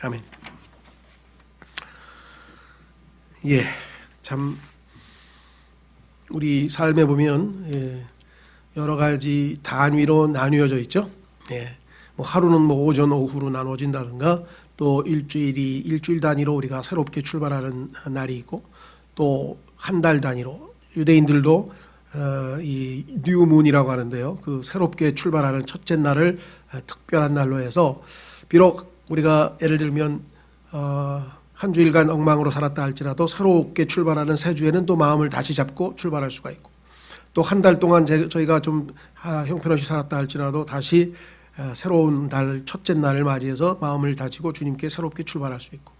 아멘. 예, 참 우리 삶에 보면 여러 가지 단위로 나뉘어져 있죠. 예, 뭐 하루는 뭐 오전 오후로 나눠진다든가, 또 일주일 단위로 우리가 새롭게 출발하는 날이 있고, 또 한 달 단위로 유대인들도 이 뉴문이라고 하는데요. 그 새롭게 출발하는 첫째 날을 특별한 날로 해서, 비록 우리가 예를 들면 한 주일간 엉망으로 살았다 할지라도 새롭게 출발하는 새 주에는 또 마음을 다시 잡고 출발할 수가 있고, 또 한 달 동안 저희가 좀 형편없이 살았다 할지라도 다시 새로운 달 첫째 날을 맞이해서 마음을 다지고 주님께 새롭게 출발할 수 있고,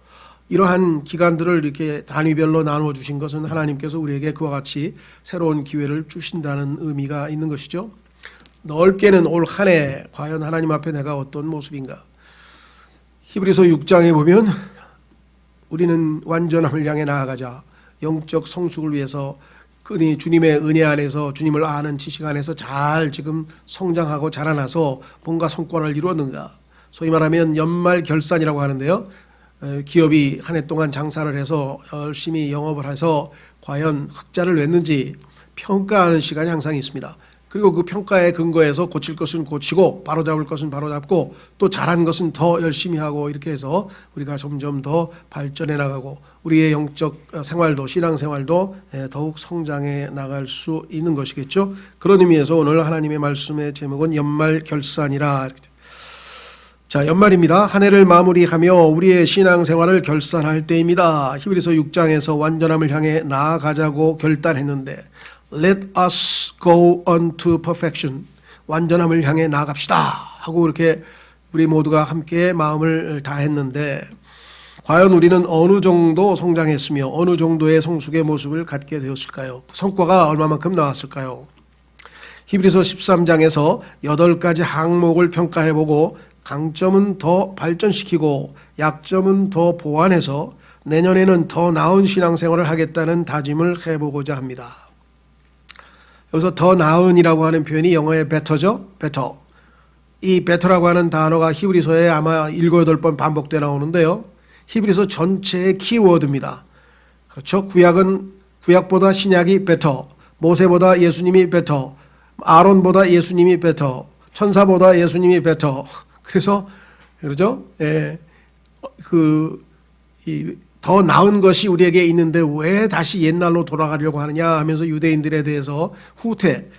이러한 기간들을 이렇게 단위별로 나누어 주신 것은 하나님께서 우리에게 그와 같이 새로운 기회를 주신다는 의미가 있는 것이죠. 넓게는 올 한 해 과연 하나님 앞에 내가 어떤 모습인가. 히브리서 6장에 보면 우리는 완전함을 향해 나아가자, 영적 성숙을 위해서 주님의 은혜 안에서, 주님을 아는 지식 안에서 잘 지금 성장하고 자라나서 뭔가 성과를 이루었는가. 소위 말하면 연말 결산이라고 하는데요. 기업이 한 해 동안 장사를 해서 열심히 영업을 해서 과연 흑자를 냈는지 평가하는 시간이 항상 있습니다. 그리고 그 평가에 근거해서 고칠 것은 고치고 바로잡을 것은 바로잡고, 또 잘한 것은 더 열심히 하고, 이렇게 해서 우리가 점점 더 발전해 나가고 우리의 영적 생활도, 신앙생활도 더욱 성장해 나갈 수 있는 것이겠죠. 그런 의미에서 오늘 하나님의 말씀의 제목은 연말 결산이라. 자, 연말입니다. 한 해를 마무리하며 우리의 신앙생활을 결산할 때입니다. 히브리서 6장에서 완전함을 향해 나아가자고 결단했는데, Let us go on to perfection. 완전함을 향해 나아갑시다 하고 이렇게 우리 모두가 함께 마음을 다했는데, 과연 우리는 어느 정도 성장했으며 어느 정도의 성숙의 모습을 갖게 되었을까요? 성과가 얼마만큼 나왔을까요? 히브리서 13장에서 8가지 항목을 평가해보고, 강점은 더 발전시키고 약점은 더 보완해서 내년에는 더 나은 신앙생활을 하겠다는 다짐을 해보고자 합니다. 여기서 더 나은이라고 하는 표현이 영어의 better죠. better. 이 better라고 하는 단어가 히브리서에 아마 7, 8번 반복되어 나오는데요. 히브리서 전체의 키워드입니다. 그렇죠. 구약보다 신약이 better, 모세보다 예수님이 better, 아론보다 예수님이 better, 천사보다 예수님이 better. 그래서 그러죠. 더 나은 것이 우리에게 있는데 왜 다시 옛날로 돌아가려고 하느냐 하면서 유대인들에 대해서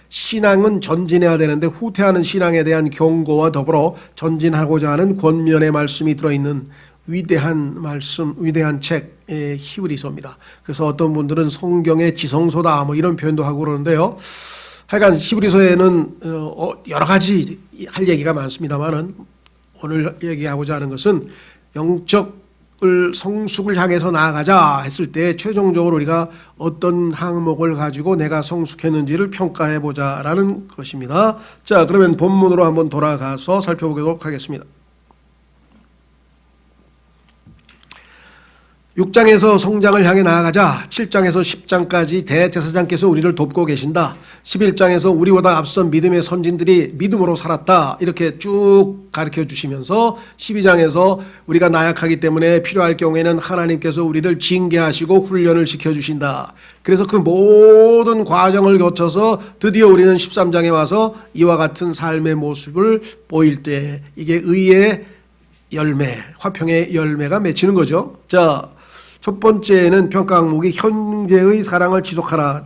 신앙은 전진해야 되는데 후퇴하는 신앙에 대한 경고와 더불어 전진하고자 하는 권면의 말씀이 들어있는 위대한 말씀, 위대한 책의 히브리서입니다. 그래서 어떤 분들은 성경의 지성소다 뭐 이런 표현도 하고 그러는데요. 하여간 히브리서에는 여러 가지 할 얘기가 많습니다만은, 오늘 얘기하고자 하는 것은 영적 성숙을 향해서 나아가자 했을 때 최종적으로 우리가 어떤 항목을 가지고 내가 성숙했는지를 평가해보자라는 것입니다. 자, 그러면 본문으로 한번 돌아가서 살펴보도록 하겠습니다. 6장에서 성장을 향해 나아가자, 7장에서 10장까지 대제사장께서 우리를 돕고 계신다, 11장에서 우리보다 앞선 믿음의 선진들이 믿음으로 살았다, 이렇게 쭉 가르쳐 주시면서 12장에서 우리가 나약하기 때문에 필요할 경우에는 하나님께서 우리를 징계하시고 훈련을 시켜주신다. 그래서 그 모든 과정을 거쳐서 드디어 우리는 13장에 와서 이와 같은 삶의 모습을 보일 때 이게 의의 열매, 화평의 열매가 맺히는 거죠. 자, 첫 번째는 평가 항목이 형제의 사랑을 지속하라.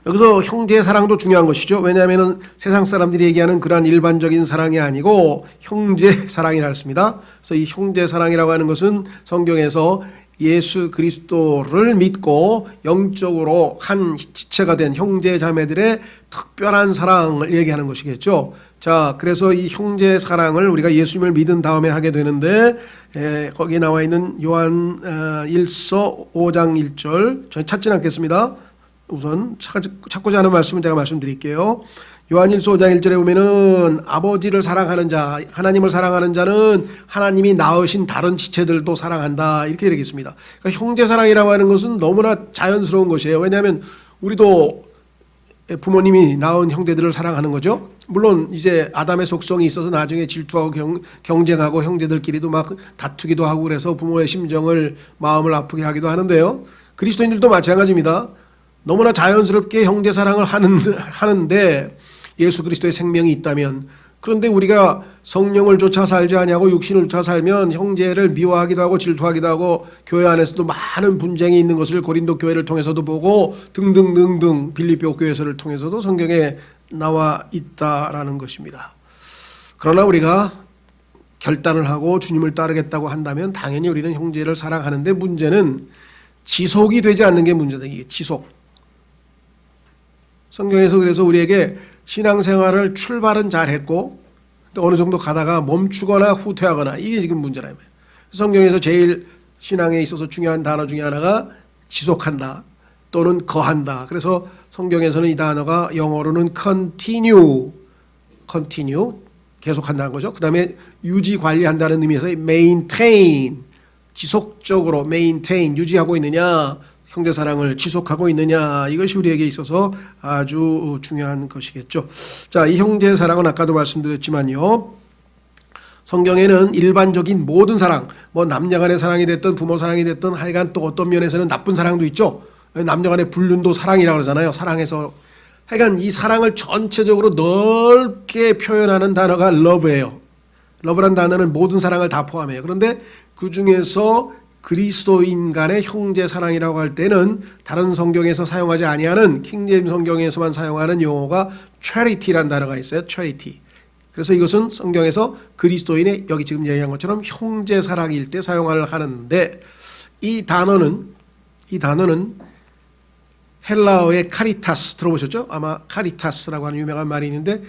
여기서 형제의 사랑도 중요한 것이죠. 왜냐하면 세상 사람들이 얘기하는 그러한 일반적인 사랑이 아니고 형제 사랑이라 했습니다. 그래서 이 형제 사랑이라고 하는 것은 성경에서 예수 그리스도를 믿고 영적으로 한 지체가 된 형제 자매들의 특별한 사랑을 얘기하는 것이겠죠. 자, 그래서 이 형제 사랑을 우리가 예수님을 믿은 다음에 하게 되는데, 거기에 나와 있는 요한 1서 5장 1절, 저는 찾지는 않겠습니다. 우선 찾고자 하는 말씀은 제가 말씀드릴게요. 요한 1서 5장 1절에 보면은 아버지를 사랑하는 자, 하나님을 사랑하는 자는 하나님이 낳으신 다른 지체들도 사랑한다, 이렇게 얘기했습니다. 그러니까 형제 사랑이라고 하는 것은 너무나 자연스러운 것이에요. 왜냐하면 우리도 부모님이 낳은 형제들을 사랑하는 거죠. 물론 이제 아담의 속성이 있어서 나중에 질투하고 경쟁하고 형제들끼리도 막 다투기도 하고 그래서 부모의 심정을 마음을 아프게 하기도 하는데요. 그리스도인들도 마찬가지입니다. 너무나 자연스럽게 형제 사랑을 하는데 예수 그리스도의 생명이 있다면, 그런데 우리가 성령을 쫓아 살지 아니하고 육신을 쫓아 살면 형제를 미워하기도 하고 질투하기도 하고 교회 안에서도 많은 분쟁이 있는 것을 고린도 교회를 통해서도 보고 등등등등 빌립보 교회서를 통해서도 성경에 나와 있다라는 것입니다. 그러나 우리가 결단을 하고 주님을 따르겠다고 한다면 당연히 우리는 형제를 사랑하는데 문제는 지속이 되지 않는 게 문제다. 이게 지속. 성경에서 그래서 우리에게 신앙생활을 출발은 잘했고 또 어느 정도 가다가 멈추거나 후퇴하거나 이게 지금 문제라는 거예요. 성경에서 제일 신앙에 있어서 중요한 단어 중에 하나가 지속한다 또는 거한다. 그래서 성경에서는 이 단어가 영어로는 continue 계속한다는 거죠. 그 다음에 유지 관리한다는 의미에서 maintain 지속적으로 maintain 유지하고 있느냐, 형제사랑을 지속하고 있느냐, 이것이 우리에게 있어서 아주 중요한 것이겠죠. 자, 이 형제사랑은 아까도 말씀드렸지만요, 성경에는 일반적인 모든 사랑, 뭐 남녀간의 사랑이 됐든 부모 사랑이 됐든 하여간 또 어떤 면에서는 나쁜 사랑도 있죠. 남녀간의 불륜도 사랑이라고 그러잖아요. 사랑에서 하여간 이 사랑을 전체적으로 넓게 표현하는 단어가 love예요. love란 단어는 모든 사랑을 다 포함해요. 그런데 그 중에서 그리스도인 간의 형제 사랑이라고 할 때는 다른 성경에서 사용하지 아니하는 킹제임스 성경에서만 사용하는 용어가 charity라는 단어가 있어요. charity. 그래서 이것은 성경에서 그리스도인의 여기 지금 얘기한 것처럼 형제 사랑일 때 사용을 하는데 이 단어는 헬라어의 카리타스 들어보셨죠? 아마 카리타스라고 하는 유명한 말이 있는데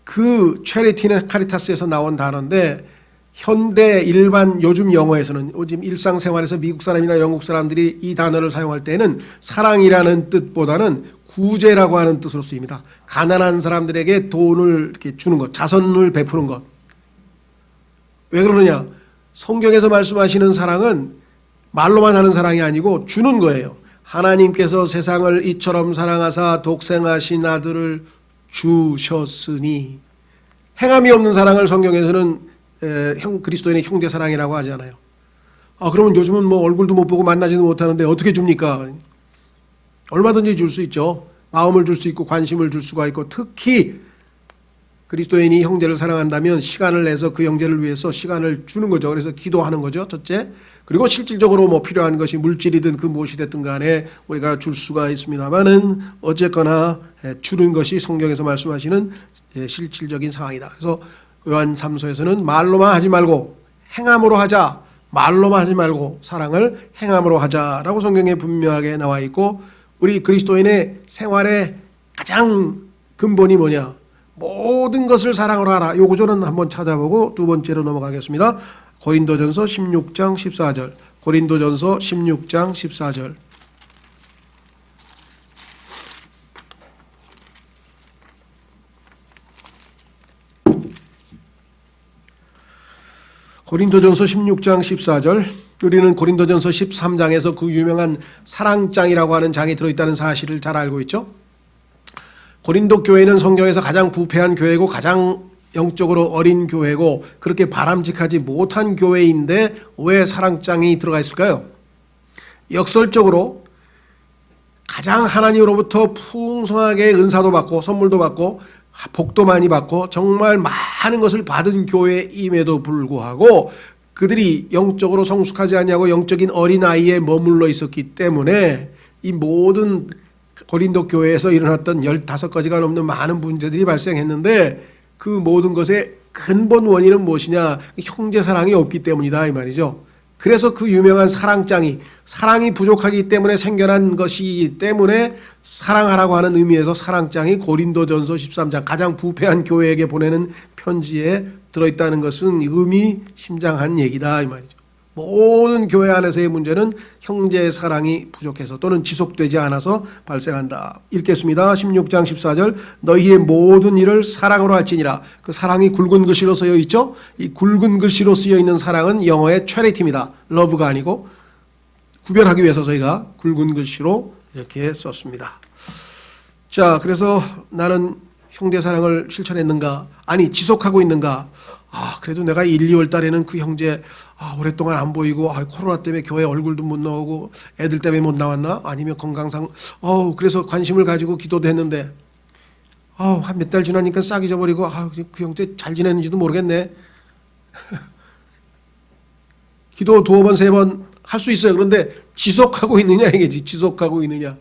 그 charity는 카리타스에서 나온 단어인데 현대 일반 요즘 영어에서는 요즘 일상생활에서 미국 사람이나 영국 사람들이 이 단어를 사용할 때는 사랑이라는 뜻보다는 구제라고 하는 뜻으로 쓰입니다. 가난한 사람들에게 돈을 이렇게 주는 것, 자선을 베푸는 것. 왜 그러느냐? 성경에서 말씀하시는 사랑은 말로만 하는 사랑이 아니고 주는 거예요. 하나님께서 세상을 이처럼 사랑하사 독생하신 아들을 주셨으니. 행함이 없는 사랑을 성경에서는 그리스도인의 형제 사랑이라고 하잖아요. 그러면 요즘은 뭐 얼굴도 못 보고 만나지도 못하는데 어떻게 줍니까? 얼마든지 줄 수 있죠. 마음을 줄 수 있고 관심을 줄 수가 있고, 특히 그리스도인이 형제를 사랑한다면 시간을 내서 그 형제를 위해서 시간을 주는 거죠. 그래서 기도하는 거죠. 첫째. 그리고 실질적으로 뭐 필요한 것이 물질이든 그 무엇이 됐든 간에 우리가 줄 수가 있습니다만은 어쨌거나 주는 것이 성경에서 말씀하시는 실질적인 상황이다. 그래서 요한 3서에서는 말로만 하지 말고 행함으로 하자. 말로만 하지 말고 사랑을 행함으로 하자라고 성경에 분명하게 나와 있고, 우리 그리스도인의 생활의 가장 근본이 뭐냐? 모든 것을 사랑으로 하라. 요 구절은 한번 찾아보고 두 번째로 넘어가겠습니다. 고린도전서 16장 14절. 고린도전서 16장 14절. 고린도전서 16장 14절. 우리는 고린도전서 13장에서 그 유명한 사랑장이라고 하는 장이 들어있다는 사실을 잘 알고 있죠. 고린도 교회는 성경에서 가장 부패한 교회고 가장 영적으로 어린 교회고 그렇게 바람직하지 못한 교회인데 왜 사랑장이 들어가 있을까요? 역설적으로 가장 하나님으로부터 풍성하게 은사도 받고 선물도 받고 복도 많이 받고 정말 많은 것을 받은 교회임에도 불구하고 그들이 영적으로 성숙하지 아니하고 영적인 어린아이에 머물러 있었기 때문에 이 모든 고린도 교회에서 일어났던 15가지가 넘는 많은 문제들이 발생했는데 그 모든 것의 근본 원인은 무엇이냐? 형제 사랑이 없기 때문이다 이 말이죠. 그래서 그 유명한 사랑이 부족하기 때문에 생겨난 것이기 때문에 사랑하라고 하는 의미에서 사랑장이 고린도전서 13장 가장 부패한 교회에게 보내는 편지에 들어있다는 것은 의미심장한 얘기다 이 말이죠. 모든 교회 안에서의 문제는 형제의 사랑이 부족해서 또는 지속되지 않아서 발생한다. 읽겠습니다. 16장 14절. 너희의 모든 일을 사랑으로 할지니라. 그 사랑이 굵은 글씨로 쓰여 있죠. 이 굵은 글씨로 쓰여 있는 사랑은 영어의 charity입니다. love가 아니고 구별하기 위해서 저희가 굵은 글씨로 이렇게 썼습니다. 자, 그래서 나는 형제 사랑을 실천했는가? 아니, 지속하고 있는가? 그래도 내가 1, 2월 달에는 그 형제 오랫동안 안 보이고 코로나 때문에 교회 얼굴도 못 나오고 애들 때문에 못 나왔나? 아니면 건강상 그래서 관심을 가지고 기도도 했는데 한 몇 달 지나니까 싹 잊어버리고 그 형제 잘 지내는지도 모르겠네. 기도 2번, 3번 할 수 있어요. 그런데 지속하고 있느냐 이게지. 지속하고 있느냐.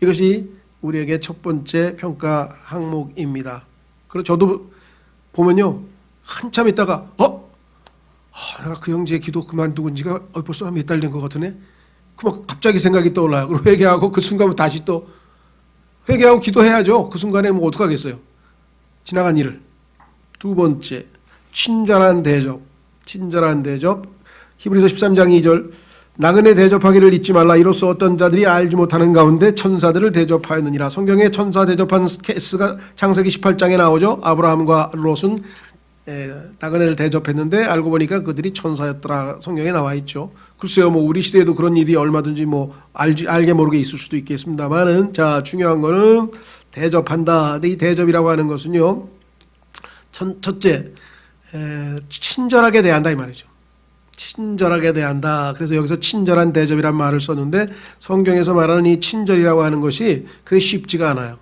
이것이 우리에게 첫 번째 평가 항목입니다. 그리고 저도 보면요, 한참 있다가 내가 그 형제의 기도 그만두고 지가 벌써 한 몇 달 된 것 같으네. 그만 갑자기 생각이 떠올라요. 그럼 회개하고 그 순간 다시 또 회개하고 기도해야죠. 그 순간에 뭐 어떡하겠어요. 지나간 일을. 두 번째, 친절한 대접. 친절한 대접. 히브리서 13장 2절, 나그네 대접하기를 잊지 말라. 이로써 어떤 자들이 알지 못하는 가운데 천사들을 대접하였느니라. 성경에 천사 대접한 케이스가 창세기 18장에 나오죠. 아브라함과 롯은 나그네를 대접했는데 알고 보니까 그들이 천사였더라. 성경에 나와 있죠. 글쎄요, 뭐 우리 시대에도 그런 일이 얼마든지 뭐 알게 모르게 있을 수도 있겠습니다만은, 자, 중요한 거는 대접한다. 이 대접이라고 하는 것은요, 첫째, 친절하게 대한다 이 말이죠. 친절하게 대한다. 그래서 여기서 친절한 대접이란 말을 썼는데, 성경에서 말하는 이 친절이라고 하는 것이 그게 쉽지가 않아요.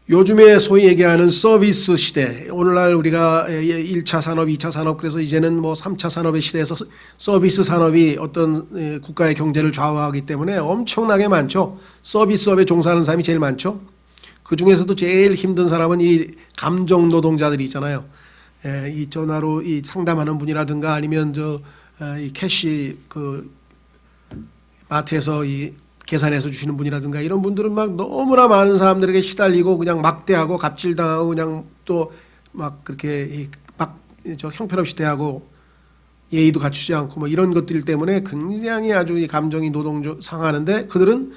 요즘에 소위 얘기하는 서비스 시대, 오늘날 우리가 1차 산업, 2차 산업, 그래서 이제는 뭐 3차 산업의 시대에서 서비스 산업이 어떤 국가의 경제를 좌우하기 때문에 엄청나게 많죠. 서비스업에 종사하는 사람이 제일 많죠. 그 중에서도 제일 힘든 사람은 이 감정 노동자들이 있잖아요. 이 전화로 이 상담하는 분이라든가 아니면 이 캐시 마트에서 이 계산해서 주시는 분이라든가 이런 분들은 막 너무나 많은 사람들에게 시달리고 그냥 막대하고 갑질당하고 그냥 또 막 그렇게 막 형편없이 대하고 예의도 갖추지 않고 뭐 이런 것들 때문에 굉장히 아주 이 감정이 노동 상하는데, 그들은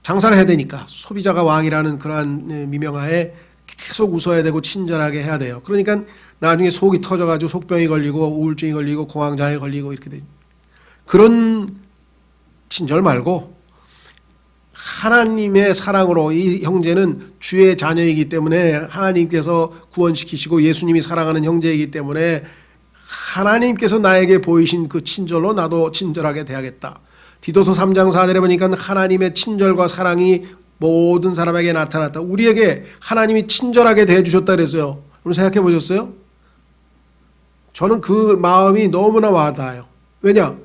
장사를 해야 되니까 소비자가 왕이라는 그러한 미명하에 계속 웃어야 되고 친절하게 해야 돼요. 그러니까 나중에 속이 터져가지고 속병이 걸리고 우울증이 걸리고 공황장애 걸리고 이렇게 돼. 그런 친절 말고 하나님의 사랑으로, 이 형제는 주의 자녀이기 때문에 하나님께서 구원시키시고 예수님이 사랑하는 형제이기 때문에 하나님께서 나에게 보이신 그 친절로 나도 친절하게 대하겠다. 디도서 3장 4절에 보니까 하나님의 친절과 사랑이 모든 사람에게 나타났다. 우리에게 하나님이 친절하게 대해주셨다 그랬어요. 여러분 생각해 보셨어요? 저는 그 마음이 너무나 와닿아요. 왜냐?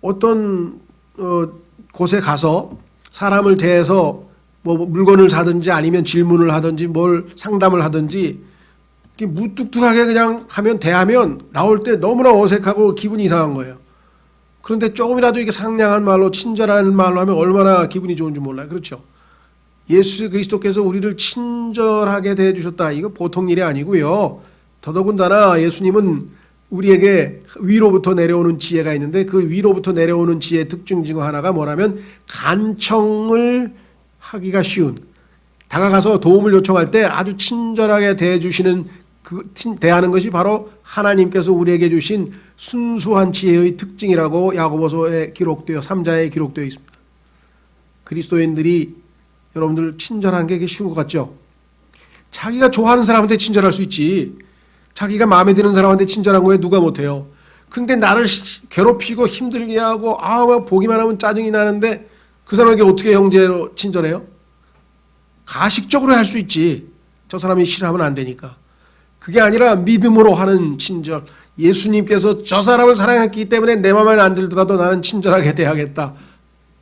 어떤 곳에 가서 사람을 대해서 뭐 물건을 사든지 아니면 질문을 하든지 뭘 상담을 하든지 무뚝뚝하게 그냥 대하면 나올 때 너무나 어색하고 기분이 이상한 거예요. 그런데 조금이라도 이게 상냥한 말로 친절한 말로 하면 얼마나 기분이 좋은지 몰라요. 그렇죠? 예수 그리스도께서 우리를 친절하게 대해주셨다. 이거 보통 일이 아니고요. 더더군다나 예수님은 우리에게 위로부터 내려오는 지혜가 있는데, 그 위로부터 내려오는 지혜의 특징 중 하나가 뭐냐면 간청을 하기가 쉬운, 다가가서 도움을 요청할 때 아주 친절하게 대해주시는 대하는 것이 바로 하나님께서 우리에게 주신 순수한 지혜의 특징이라고 야고보서에 기록되어 3장에 기록되어 있습니다. 그리스도인들이 여러분들 친절한 게 쉬운 것 같죠? 자기가 좋아하는 사람한테 친절할 수 있지. 자기가 마음에 드는 사람한테 친절한 거에 누가 못해요. 근데 나를 괴롭히고 힘들게 하고 보기만 하면 짜증이 나는데 그 사람에게 어떻게 형제로 친절해요? 가식적으로 할 수 있지. 저 사람이 싫어하면 안 되니까. 그게 아니라 믿음으로 하는 친절. 예수님께서 저 사람을 사랑했기 때문에 내 마음에 안 들더라도 나는 친절하게 대하겠다.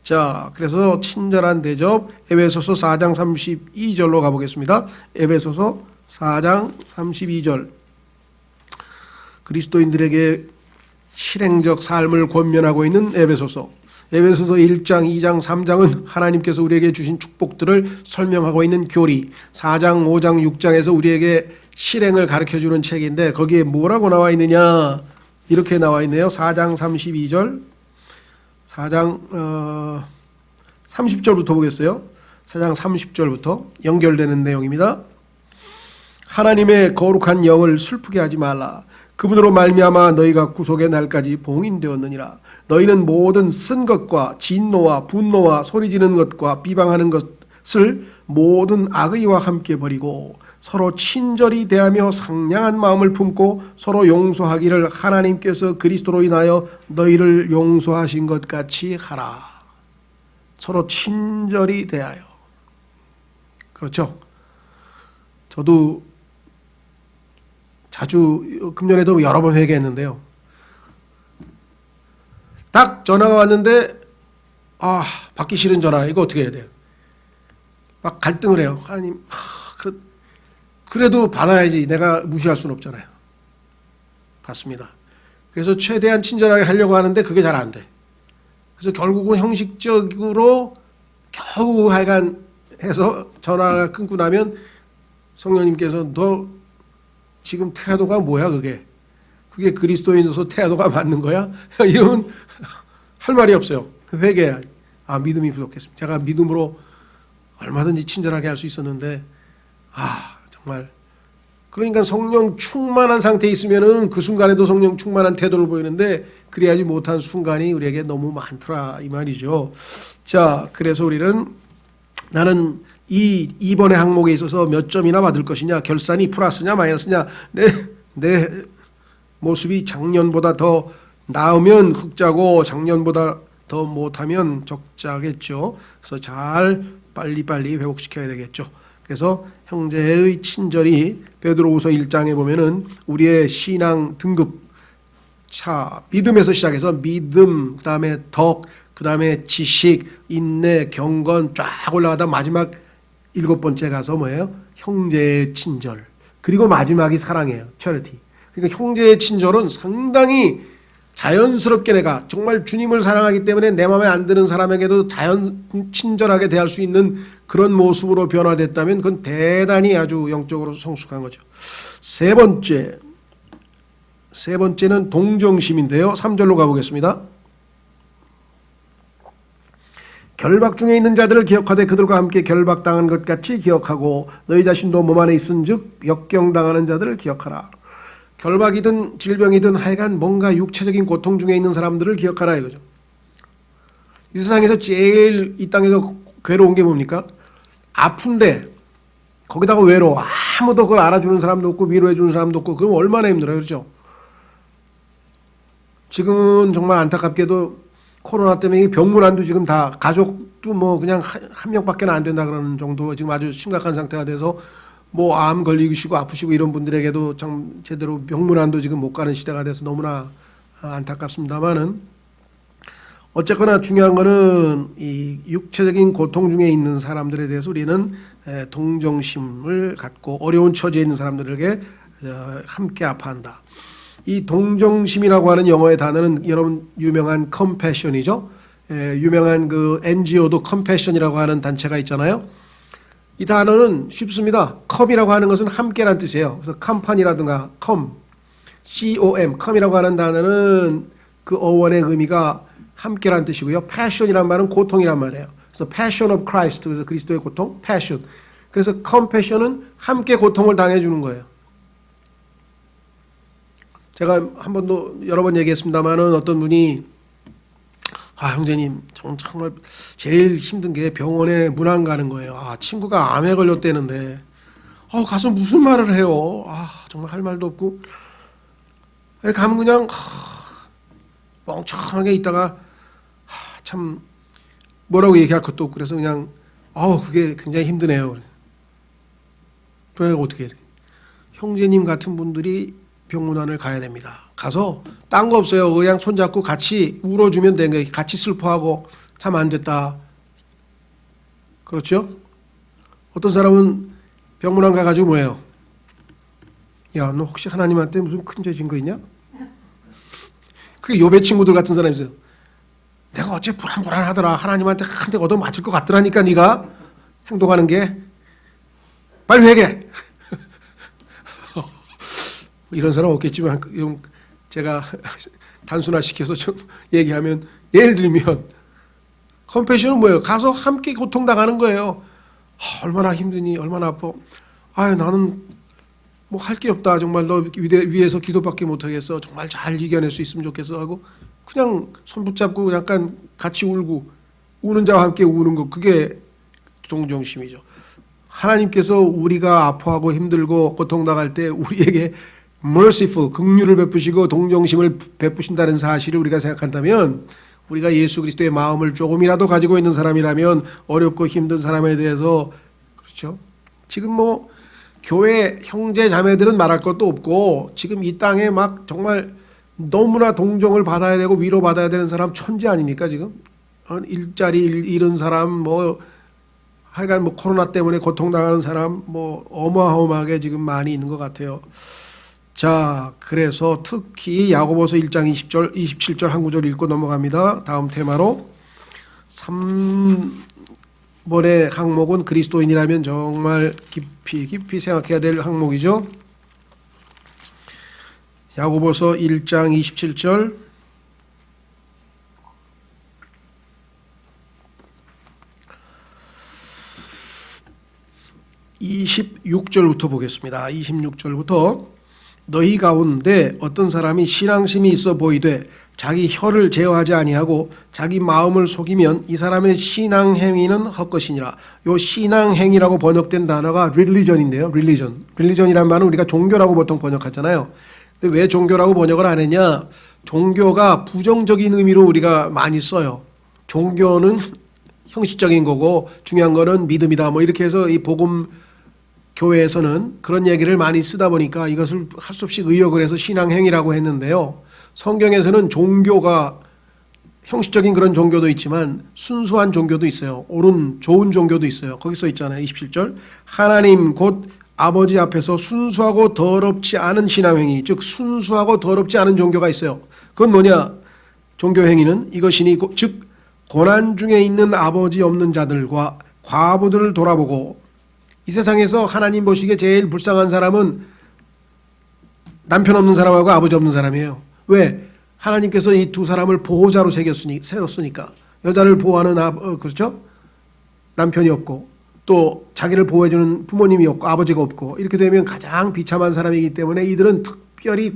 자, 그래서 친절한 대접, 에베소서 4장 32절로 가보겠습니다. 에베소서 4장 32절. 그리스도인들에게 실행적 삶을 권면하고 있는 에베소서 1장, 2장, 3장은 하나님께서 우리에게 주신 축복들을 설명하고 있는 교리, 4장, 5장, 6장에서 우리에게 실행을 가르쳐주는 책인데, 거기에 뭐라고 나와 있느냐, 이렇게 나와 있네요. 4장 32절, 4장 30절부터 보겠어요. 4장 30절부터 연결되는 내용입니다. 하나님의 거룩한 영을 슬프게 하지 말라. 그분으로 말미암아 너희가 구속의 날까지 봉인되었느니라. 너희는 모든 쓴 것과 진노와 분노와 소리지르는 것과 비방하는 것을 모든 악의와 함께 버리고 서로 친절히 대하며 상냥한 마음을 품고 서로 용서하기를 하나님께서 그리스도로 인하여 너희를 용서하신 것 같이 하라. 서로 친절히 대하여. 그렇죠? 저도 자주 금년에도 여러 번 회개했는데요. 딱 전화가 왔는데 받기 싫은 전화. 이거 어떻게 해야 돼요? 막 갈등을 해요. 하나님, 그래도 받아야지. 내가 무시할 수는 없잖아요. 받습니다. 그래서 최대한 친절하게 하려고 하는데 그게 잘 안 돼. 그래서 결국은 형식적으로 겨우 하여간 해서 전화가 끊고 나면 성령님께서 너 지금 태도가 뭐야 그게? 그게 그리스도인으로서 태도가 맞는 거야? 이러면 할 말이 없어요. 회개해야. 믿음이 부족했습니다. 제가 믿음으로 얼마든지 친절하게 할 수 있었는데 정말 그러니까 성령 충만한 상태에 있으면은 그 순간에도 성령 충만한 태도를 보이는데 그래야지 못한 순간이 우리에게 너무 많더라 이 말이죠. 자, 그래서 우리는 나는 이번의 항목에 있어서 몇 점이나 받을 것이냐, 결산이 플러스냐 마이너스냐, 내 모습이 작년보다 더 나으면 흑자고 작년보다 더 못하면 적자겠죠. 그래서 잘 빨리빨리 회복시켜야 되겠죠. 그래서 형제의 친절이 베드로후서 1장에 보면은 우리의 신앙 등급 믿음에서 시작해서 믿음, 그다음에 덕, 그다음에 지식, 인내, 경건 쫙 올라가다 마지막 7번째 가서 뭐예요? 형제의 친절. 그리고 마지막이 사랑이에요. charity. 그러니까 형제의 친절은 상당히 자연스럽게 내가 정말 주님을 사랑하기 때문에 내 마음에 안 드는 사람에게도 친절하게 대할 수 있는 그런 모습으로 변화됐다면 그건 대단히 아주 영적으로 성숙한 거죠. 세 번째는 동정심인데요. 3절로 가보겠습니다. 결박 중에 있는 자들을 기억하되 그들과 함께 결박당한 것 같이 기억하고 너희 자신도 몸 안에 있은즉 역경당하는 자들을 기억하라. 결박이든 질병이든 하여간 뭔가 육체적인 고통 중에 있는 사람들을 기억하라 이거죠. 이 세상에서 제일 이 땅에서 괴로운 게 뭡니까? 아픈데 거기다가 외로워. 아무도 그걸 알아주는 사람도 없고 위로해 주는 사람도 없고 그럼 얼마나 힘들어요. 그렇죠? 지금은 정말 안타깝게도 코로나 때문에 병문안도 지금 다 가족도 뭐 그냥 한 명밖에 안 된다 그러는 정도 지금 아주 심각한 상태가 돼서 뭐 암 걸리시고 아프시고 이런 분들에게도 참 제대로 병문안도 지금 못 가는 시대가 돼서 너무나 안타깝습니다만은 어쨌거나 중요한 거는 이 육체적인 고통 중에 있는 사람들에 대해서 우리는 동정심을 갖고 어려운 처지에 있는 사람들에게 함께 아파한다. 이 동정심이라고 하는 영어의 단어는 여러분 유명한 compassion이죠. 유명한 그 NGO도 compassion이라고 하는 단체가 있잖아요. 이 단어는 쉽습니다. com이라고 하는 것은 함께란 뜻이에요. 그래서 company라든가 com이라고 하는 단어는 그 어원의 의미가 함께란 뜻이고요. passion이란 말은 고통이란 말이에요. 그래서 passion of Christ, 그래서 그리스도의 고통, passion. 그래서 compassion은 함께 고통을 당해주는 거예요. 제가 한 번도 여러 번 얘기했습니다만은 어떤 분이 형제님 정말 제일 힘든 게 병원에 문안 가는 거예요. 친구가 암에 걸렸대는데 가서 무슨 말을 해요. 정말 할 말도 없고 가면 그냥 멍청하게 있다가 참 뭐라고 얘기할 것도 없고 그래서 그냥 그게 굉장히 힘드네요. 그래서 어떻게 해야 돼? 형제님 같은 분들이 병문안을 가야 됩니다. 가서 딴 거 없어요. 그냥 손잡고 같이 울어주면 되는 거예요. 같이 슬퍼하고 참 안 됐다. 그렇죠? 어떤 사람은 병문안 가가지고 뭐예요? 야, 너 혹시 하나님한테 무슨 큰 죄 진 거 있냐? 그게 요배 친구들 같은 사람이 있어요. 내가 어째 불안하더라. 하나님한테 한 대 얻어 맞을 것 같더라니까 네가 행동하는 게. 빨리 회개. 이런 사람 없겠지만 제가 단순화시켜서 좀 얘기하면 예를 들면 컴패션은 뭐예요? 가서 함께 고통당하는 거예요. 얼마나 힘드니 얼마나 아파. 나는 뭐 할 게 없다. 정말 너 위에서 기도밖에 못하겠어. 정말 잘 이겨낼 수 있으면 좋겠어 하고 그냥 손 붙잡고 약간 같이 울고 우는 자와 함께 우는 것, 그게 동정심이죠. 하나님께서 우리가 아파하고 힘들고 고통당할 때 우리에게 merciful, 긍휼을 베푸시고 동정심을 베푸신다는 사실을 우리가 생각한다면, 우리가 예수 그리스도의 마음을 조금이라도 가지고 있는 사람이라면 어렵고 힘든 사람에 대해서, 그렇죠? 지금 뭐 교회 형제 자매들은 말할 것도 없고 지금 이 땅에 막 정말 너무나 동정을 받아야 되고 위로받아야 되는 사람 천지 아닙니까? 지금 일자리 잃은 사람, 뭐 하여간 뭐 코로나 때문에 고통당하는 사람 뭐 어마어마하게 지금 많이 있는 것 같아요. 자, 그래서 특히 야고보서 1장 20절, 27절 한 구절 읽고 넘어갑니다. 다음 테마로 3번의 항목은 그리스도인이라면 정말 깊이 생각해야 될 항목이죠. 야고보서 1장 27절, (26절부터) 보겠습니다. 26절부터 너희 가운데 어떤 사람이 신앙심이 있어 보이되 자기 혀를 제어하지 아니하고 자기 마음을 속이면 이 사람의 신앙 행위는 헛것이니라. 요 신앙 행위라고 번역된 단어가 religion인데요. religion이란 말은 우리가 종교라고 보통 번역하잖아요. 근데 왜 종교라고 번역을 안 했냐? 종교가 부정적인 의미로 우리가 많이 써요. 종교는 형식적인 거고 중요한 거는 믿음이다. 뭐 이렇게 해서 이 복음 교회에서는 그런 얘기를 많이 쓰다 보니까 이것을 할 수 없이 의역을 해서 신앙행위라고 했는데요. 성경에서는 종교가 형식적인 그런 종교도 있지만 순수한 종교도 있어요. 옳은 좋은 종교도 있어요. 거기 써 있잖아요. 27절. 하나님 곧 아버지 앞에서 순수하고 더럽지 않은 신앙행위, 즉 순수하고 더럽지 않은 종교가 있어요. 그건 뭐냐? 종교행위는 이것이니 즉 고난 중에 있는 아버지 없는 자들과 과부들을 돌아보고, 이 세상에서 하나님 보시기에 제일 불쌍한 사람은 남편 없는 사람하고 아버지 없는 사람이에요. 왜? 하나님께서 이 두 사람을 보호자로 세웠으니까. 여자를 보호하는 그렇죠? 남편이 없고 또 자기를 보호해주는 부모님이 없고 아버지가 없고, 이렇게 되면 가장 비참한 사람이기 때문에 이들은 특별히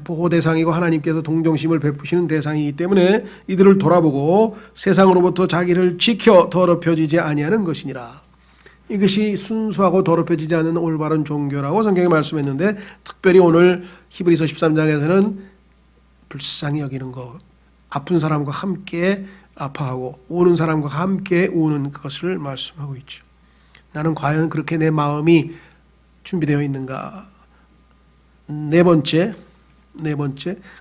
보호 대상이고 하나님께서 동정심을 베푸시는 대상이기 때문에 이들을 돌아보고 세상으로부터 자기를 지켜 더럽혀지지 아니하는 것이니라. 이것이 순수하고 더럽혀지지 않는 올바른 종교라고 성경에 말씀했는데, 특별히 오늘 히브리서 13장에서는 불쌍히 여기는 것, 아픈 사람과 함께 아파하고 우는 사람과 함께 우는 것을 말씀하고 있죠. 나는 과연 그렇게 내 마음이 준비되어 있는가? 네 번째,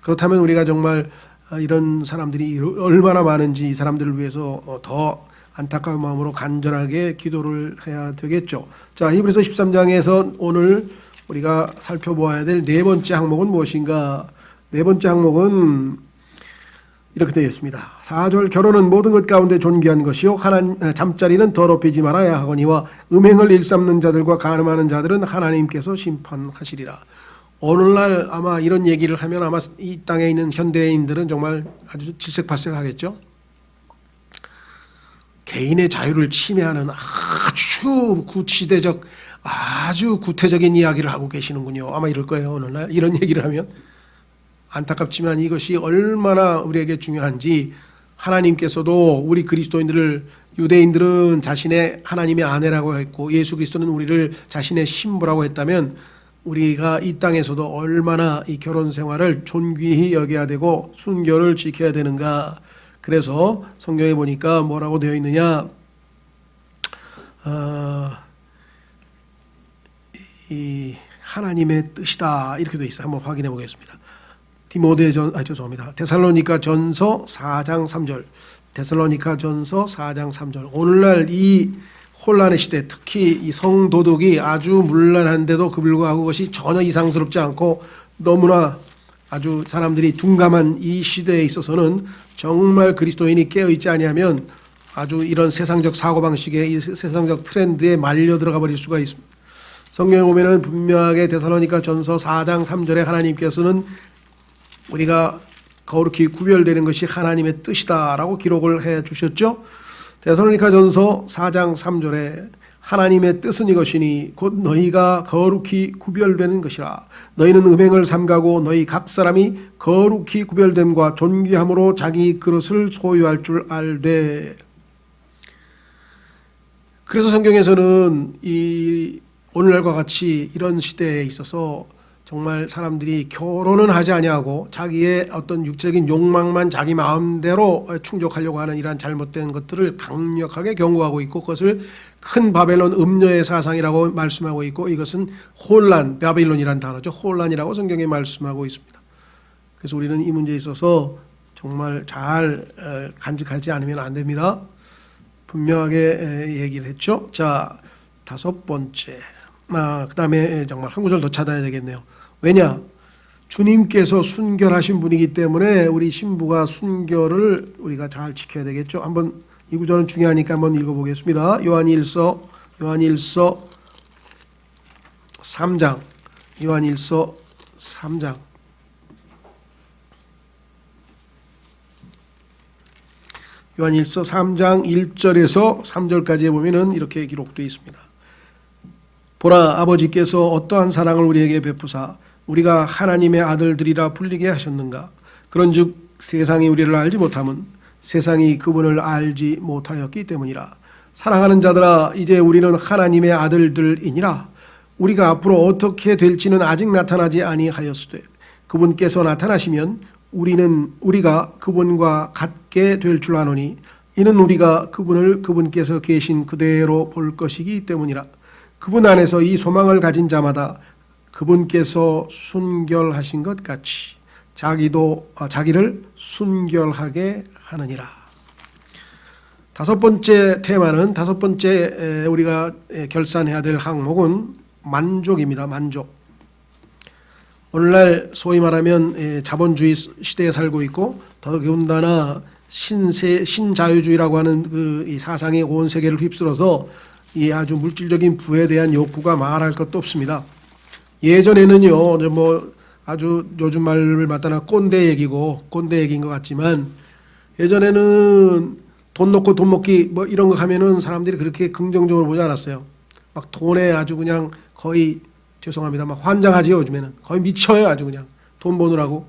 그렇다면 우리가 정말 이런 사람들이 얼마나 많은지 이 사람들을 위해서 더 안타까운 마음으로 간절하게 기도를 해야 되겠죠. 자, 히브리서 13장에서 오늘 우리가 살펴보아야 될 네 번째 항목은 무엇인가? 네 번째 항목은 이렇게 되어 있습니다. 4절. 결혼은 모든 것 가운데 존귀한 것이요 잠자리는 더럽히지 말아야 하거니와 음행을 일삼는 자들과 간음하는 자들은 하나님께서 심판하시리라. 오늘날 아마 이런 얘기를 하면 아마 이 땅에 있는 현대인들은 정말 아주 질색팔색하겠죠. 개인의 자유를 침해하는 아주 구시대적, 아주 구태적인 이야기를 하고 계시는군요. 아마 이럴 거예요. 오늘날 이런 얘기를 하면. 안타깝지만 이것이 얼마나 우리에게 중요한지, 하나님께서도 우리 그리스도인들을, 유대인들은 자신의 하나님의 아내라고 했고 예수 그리스도는 우리를 자신의 신부라고 했다면, 우리가 이 땅에서도 얼마나 이 결혼 생활을 존귀히 여겨야 되고 순결을 지켜야 되는가. 그래서 성경에 보니까 뭐라고 되어 있느냐, 이 하나님의 뜻이다 이렇게 되어 있어요. 한번 확인해 보겠습니다. 데살로니가 전서 4장 3절. 데살로니가 전서 4장 3절. 오늘날 이 혼란의 시대, 특히 이 성도덕이 아주 문란한데도 불구하고 그것이 전혀 이상스럽지 않고 너무나 아주 사람들이 둔감한 이 시대에 있어서는 정말 그리스도인이 깨어있지 아니하면 아주 이런 세상적 사고방식에, 이 세상적 트렌드에 말려 들어가 버릴 수가 있습니다. 성경에 보면은 분명하게 데살로니가 전서 4장 3절에 하나님께서는 우리가 거룩히 구별되는 것이 하나님의 뜻이다라고 기록을 해 주셨죠. 데살로니가 전서 4장 3절에 하나님의 뜻은 이것이니 곧 너희가 거룩히 구별되는 것이라. 너희는 음행을 삼가고 너희 각 사람이 거룩히 구별됨과 존귀함으로 자기 그릇을 소유할 줄 알되. 그래서 성경에서는 이 오늘날과 같이 이런 시대에 있어서 정말 사람들이 결혼은 하지 아니하고 자기의 어떤 육적인 욕망만 자기 마음대로 충족하려고 하는 이러한 잘못된 것들을 강력하게 경고하고 있고, 그것을 큰 바벨론 음녀의 사상이라고 말씀하고 있고, 이것은 혼란, 바빌론이라는 단어죠. 혼란이라고 성경에 말씀하고 있습니다. 그래서 우리는 이 문제에 있어서 정말 잘 간직하지 않으면 안 됩니다. 분명하게 얘기를 했죠. 자, 5번째. 그 다음에 정말 한 구절 더 찾아야 되겠네요. 왜냐? 주님께서 순결하신 분이기 때문에 우리 신부가 순결을 우리가 잘 지켜야 되겠죠. 한번 이 구절은 중요하니까 한번 읽어보겠습니다. 요한일서 3장. 요한일서 3장. 요한일서 3장 1절에서 3절까지에 보면은 이렇게 기록되어 있습니다. 보라, 아버지께서 어떠한 사랑을 우리에게 베푸사 우리가 하나님의 아들들이라 불리게 하셨는가. 그런즉 세상이 우리를 알지 못함은 세상이 그분을 알지 못하였기 때문이라. 사랑하는 자들아, 이제 우리는 하나님의 아들들이니라. 우리가 앞으로 어떻게 될지는 아직 나타나지 아니하였으되 그분께서 나타나시면 우리가 그분과 같게 될 줄 아노니 이는 우리가 그분을 그분께서 계신 그대로 볼 것이기 때문이라. 그분 안에서 이 소망을 가진 자마다 그분께서 순결하신 것 같이 자기를 순결하게 하느니라. 5번째 테마는, 5번째 우리가 결산해야 될 항목은 만족입니다. 만족. 오늘날 소위 말하면 자본주의 시대에 살고 있고, 더더군다나 신자유주의라고 하는 이 사상이 온 세계를 휩쓸어서 이 아주 물질적인 부에 대한 욕구가 말할 것도 없습니다. 예전에는요, 뭐 아주 요즘 말을 갖다가 꼰대 얘기인 것 같지만, 예전에는 돈 놓고 돈 먹기 뭐 이런 거 하면은 사람들이 그렇게 긍정적으로 보지 않았어요. 막 돈에 아주 그냥 거의, 죄송합니다, 막 환장하지요. 요즘에는 거의 미쳐요. 아주 그냥 돈 버느라고.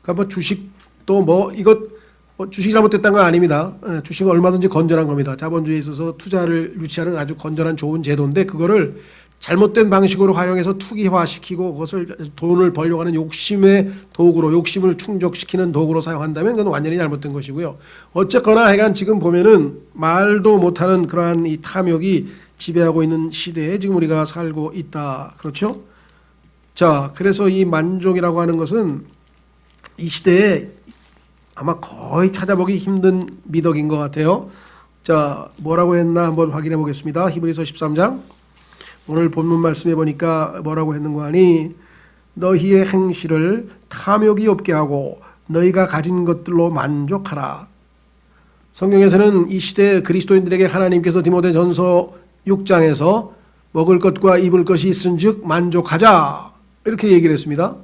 그러니까 뭐 주식도 주식이 잘못됐다는 건 아닙니다. 주식은 얼마든지 건전한 겁니다. 자본주의에 있어서 투자를 유치하는 아주 건전한 좋은 제도인데, 그거를 잘못된 방식으로 활용해서 투기화시키고 그것을 돈을 벌려고 하는 욕심의 도구로, 욕심을 충족시키는 도구로 사용한다면 그건 완전히 잘못된 것이고요. 어쨌거나 하여간 지금 보면은 말도 못하는 그러한 이 탐욕이 지배하고 있는 시대에 지금 우리가 살고 있다. 그렇죠? 자, 그래서 이 만족이라고 하는 것은 이 시대에 아마 거의 찾아보기 힘든 미덕인 것 같아요. 자, 뭐라고 했나 한번 확인해 보겠습니다. 히브리서 13장. 오늘 본문 말씀해 보니까 뭐라고 했는가 하니, 너희의 행실을 탐욕이 없게 하고 너희가 가진 것들로 만족하라. 성경에서는 이 시대 그리스도인들에게 하나님께서 디모데전서 6장에서 먹을 것과 입을 것이 있은즉 만족하자 이렇게 얘기를 했습니다.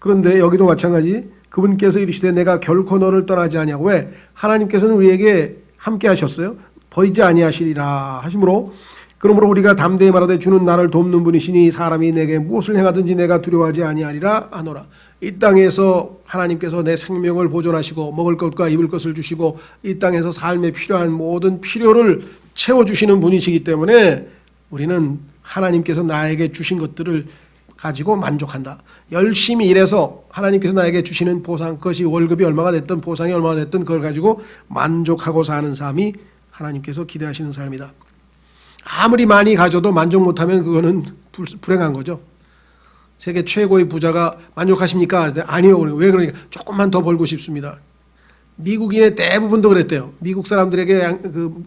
그런데 여기도 마찬가지, 그분께서 이르시되 내가 결코 너를 떠나지 아니하고, 왜? 하나님께서는 우리에게 함께 하셨어요. 버리지 아니하시리라 하심으로, 그러므로 우리가 담대히 말하되 주는 나를 돕는 분이시니 사람이 내게 무엇을 행하든지 내가 두려워하지 아니하리라 하노라. 이 땅에서 하나님께서 내 생명을 보존하시고 먹을 것과 입을 것을 주시고 이 땅에서 삶에 필요한 모든 필요를 채워주시는 분이시기 때문에 우리는 하나님께서 나에게 주신 것들을 가지고 만족한다. 열심히 일해서 하나님께서 나에게 주시는 보상, 그것이 월급이 얼마가 됐든 보상이 얼마가 됐든 그걸 가지고 만족하고 사는 삶이 하나님께서 기대하시는 삶이다. 아무리 많이 가져도 만족 못하면 그거는 불행한 거죠. 세계 최고의 부자가 만족하십니까? 아니요. 왜 그러니까 조금만 더 벌고 싶습니다. 미국인의 대부분도 그랬대요. 미국 사람들에게 그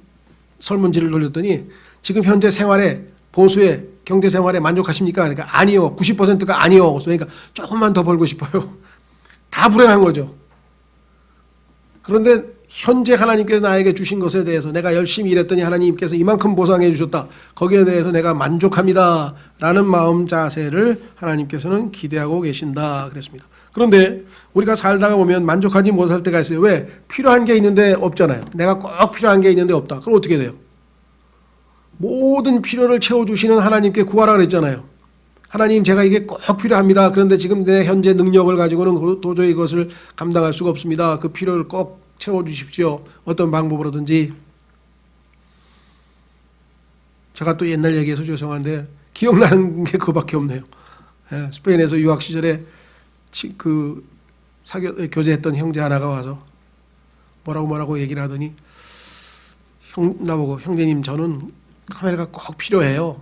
설문지를 돌렸더니 지금 현재 생활에, 보수의 경제 생활에 만족하십니까? 그러니까 아니요. 90%가 아니요. 그러니까 조금만 더 벌고 싶어요. 다 불행한 거죠. 그런데 현재 하나님께서 나에게 주신 것에 대해서 내가 열심히 일했더니 하나님께서 이만큼 보상해 주셨다. 거기에 대해서 내가 만족합니다. 라는 마음 자세를 하나님께서는 기대하고 계신다. 그랬습니다. 그런데 우리가 살다가 보면 만족하지 못할 때가 있어요. 왜? 필요한 게 있는데 없잖아요. 내가 꼭 필요한 게 있는데 없다. 그럼 어떻게 돼요? 모든 필요를 채워주시는 하나님께 구하라 그랬잖아요. 하나님, 제가 이게 꼭 필요합니다. 그런데 지금 내 현재 능력을 가지고는 도저히 이것을 감당할 수가 없습니다. 그 필요를 꼭 채워주십시오. 어떤 방법으로든지. 제가 또 옛날 얘기해서 죄송한데 기억나는 게 그거밖에 없네요. 예, 스페인에서 유학 시절에 교제했던 형제 하나가 와서 뭐라고 얘기를 하더니 나보고, 형제님, 저는 카메라가 꼭 필요해요.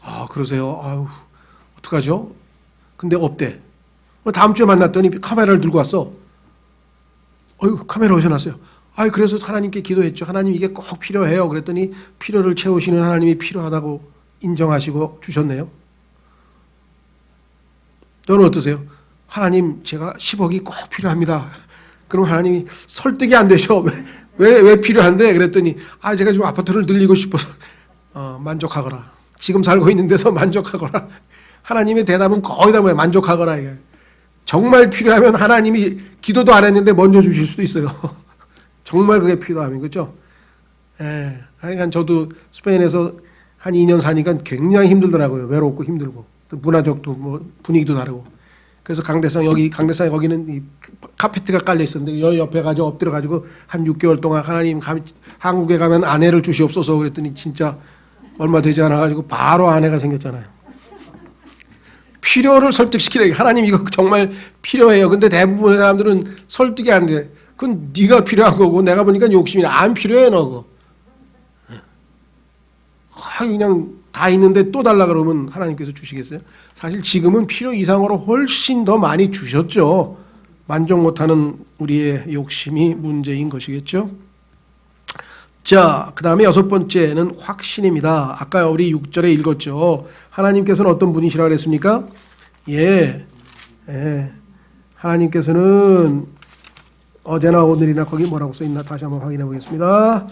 아, 그러세요? 아유, 어떡하죠? 근데 없대. 다음 주에 만났더니 카메라를 들고 왔어. 어휴, 카메라 어디서 났어요? 아, 그래서 하나님께 기도했죠. 하나님, 이게 꼭 필요해요. 그랬더니 필요를 채우시는 하나님이 필요하다고 인정하시고 주셨네요. 너는 어떠세요? 하나님, 제가 10억이 꼭 필요합니다. 그럼 하나님이 설득이 안 되셔. 왜 필요한데? 그랬더니 제가 좀 아파트를 늘리고 싶어서. 만족하거라. 지금 살고 있는 데서 만족하거라. 하나님의 대답은 거의 다 뭐야? 만족하거라. 이게. 정말 필요하면 하나님이 기도도 안 했는데 먼저 주실 수도 있어요. 정말 그게 필요하면, 그렇죠? 예. 하여간 저도 스페인에서 한 2년 사니까 굉장히 힘들더라고요. 외롭고 힘들고. 또 문화적도 뭐 분위기도 다르고. 그래서 강대상에 거기는 이 카페트가 깔려 있었는데 여기 옆에 가지고 엎드려 가지고 한 6개월 동안 하나님, 한국에 가면 아내를 주시옵소서 그랬더니 진짜 얼마 되지 않아 가지고 바로 아내가 생겼잖아요. 필요를 설득시키래. 하나님, 이거 정말 필요해요. 근데 대부분의 사람들은 설득이 안 돼. 그건 네가 필요한 거고, 내가 보니까 욕심이 안 필요해 너 그거. 그냥 다 있는데 또 달라 그러면 하나님께서 주시겠어요? 사실 지금은 필요 이상으로 훨씬 더 많이 주셨죠. 만족 못하는 우리의 욕심이 문제인 것이겠죠. 자, 그 다음에 6번째는 확신입니다. 아까 우리 6절에 읽었죠. 하나님께서는 어떤 분이시라 그랬습니까? 하나님께서는 어제나 오늘이나, 거기 뭐라고 써있나 다시 한번 확인해 보겠습니다.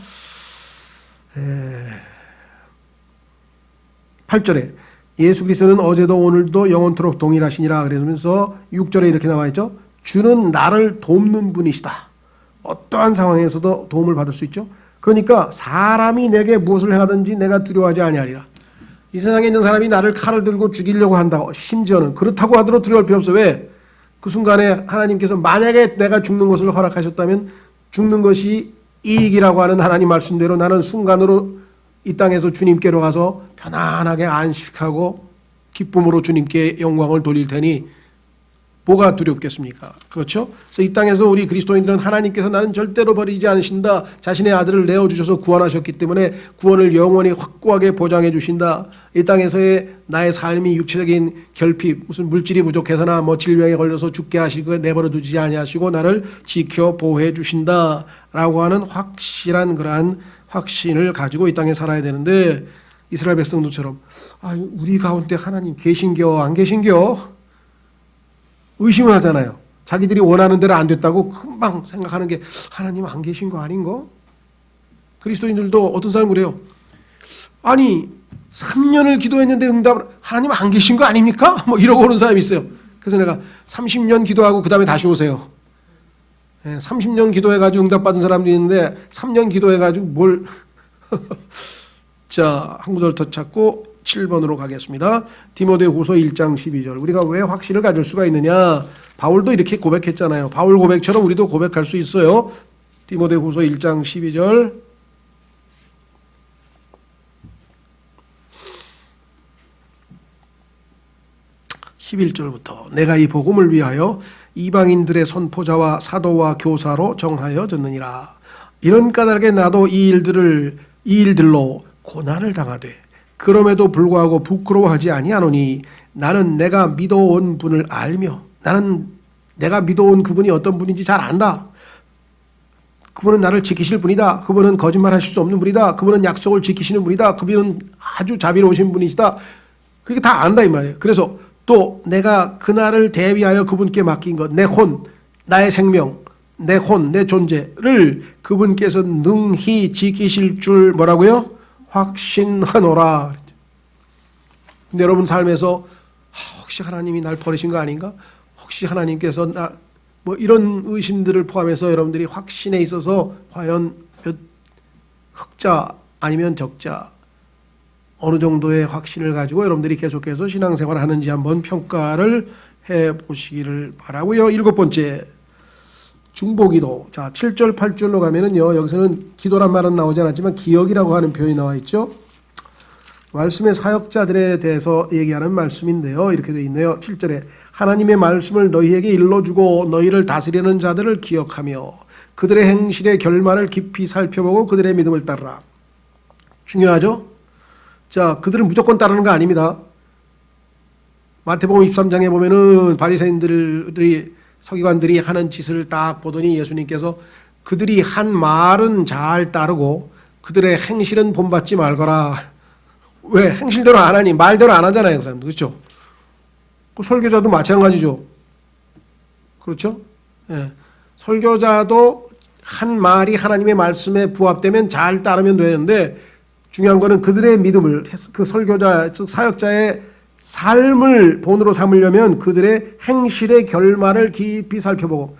8절에 예수 그리스도는 어제도 오늘도 영원토록 동일하시니라 그러면서 6절에 이렇게 나와 있죠. 주는 나를 돕는 분이시다. 어떠한 상황에서도 도움을 받을 수 있죠. 그러니까 사람이 내게 무엇을 행하든지 내가 두려워하지 아니하리라. 이 세상에 있는 사람이 나를 칼을 들고 죽이려고 한다고, 심지어는 그렇다고 하더라도 두려울 필요 없어. 왜? 그 순간에 하나님께서 만약에 내가 죽는 것을 허락하셨다면 죽는 것이 이익이라고 하는 하나님 말씀대로 나는 순간으로 이 땅에서 주님께로 가서 편안하게 안식하고 기쁨으로 주님께 영광을 돌릴 테니 뭐가 두렵겠습니까? 그렇죠? 그래서 이 땅에서 우리 그리스도인들은 하나님께서 나는 절대로 버리지 않으신다. 자신의 아들을 내어주셔서 구원하셨기 때문에 구원을 영원히 확고하게 보장해 주신다. 이 땅에서의 나의 삶이 육체적인 결핍, 무슨 물질이 부족해서나 뭐 질병에 걸려서 죽게 하시고 내버려 두지 아니하시고 나를 지켜 보호해 주신다. 라고 하는 확실한 그러한 확신을 가지고 이 땅에 살아야 되는데, 이스라엘 백성들처럼 우리 가운데 하나님 계신겨 안 계신겨? 의심을 하잖아요. 자기들이 원하는 대로 안 됐다고 금방 생각하는 게 하나님 안 계신 거 아닌 거? 그리스도인들도 어떤 사람은 그래요. 아니 3년을 기도했는데 응답을, 하나님 안 계신 거 아닙니까? 뭐 이러고 오는 사람이 있어요. 그래서 내가 30년 기도하고 그 다음에 다시 오세요. 30년 기도해가지고 응답받은 사람도 있는데 3년 기도해가지고 뭘 자, 한 구절 더 찾고 7번으로 가겠습니다. 디모데후서 1장 12절. 우리가 왜 확신을 가질 수가 있느냐? 바울도 이렇게 고백했잖아요. 바울 고백처럼 우리도 고백할 수 있어요. 디모데후서 1장 12절. (11절부터) 내가 이 복음을 위하여 이방인들의 선포자와 사도와 교사로 정하여졌느니라. 이런 까닭에 나도 이 일들로 고난을 당하되 그럼에도 불구하고 부끄러워하지 아니하노니 나는 내가 믿어온 분을 알며, 나는 내가 믿어온 그분이 어떤 분인지 잘 안다. 그분은 나를 지키실 분이다. 그분은 거짓말하실 수 없는 분이다. 그분은 약속을 지키시는 분이다. 그분은 아주 자비로우신 분이시다. 그게 다 안다 이 말이에요. 그래서 또 내가 그날을 대비하여 그분께 맡긴 것, 내 혼, 나의 생명, 내 혼, 내 존재를 그분께서 능히 지키실 줄 뭐라고요? 확신하노라. 근데 여러분 삶에서 혹시 하나님이 날 버리신 거 아닌가? 혹시 하나님께서 뭐 이런 의심들을 포함해서 여러분들이 확신에 있어서 과연 몇 흑자 아니면 적자, 어느 정도의 확신을 가지고 여러분들이 계속해서 신앙생활을 하는지 한번 평가를 해보시기를 바라고요. 7번째, 중보기도. 자, 7절 8절로 가면은요, 여기서는 기도란 말은 나오지 않았지만 기억이라고 하는 표현이 나와 있죠. 말씀의 사역자들에 대해서 얘기하는 말씀인데요. 이렇게 되어 있네요. 7절에 하나님의 말씀을 너희에게 일러주고 너희를 다스리는 자들을 기억하며 그들의 행실의 결말을 깊이 살펴보고 그들의 믿음을 따르라. 중요하죠? 자, 그들은 무조건 따르는 거 아닙니다. 마태복음 23장에 보면은 바리새인들이 서기관들이 하는 짓을 딱 보더니 예수님께서 그들이 한 말은 잘 따르고 그들의 행실은 본받지 말거라. 왜? 행실대로 안 하니 말대로 안 하잖아요, 그 사람들. 그렇죠? 그 설교자도 마찬가지죠. 그렇죠? 예. 설교자도 한 말이 하나님의 말씀에 부합되면 잘 따르면 되는데 중요한 거는 그들의 믿음을, 그 설교자, 즉 사역자의 삶을 본으로 삼으려면 그들의 행실의 결말을 깊이 살펴보고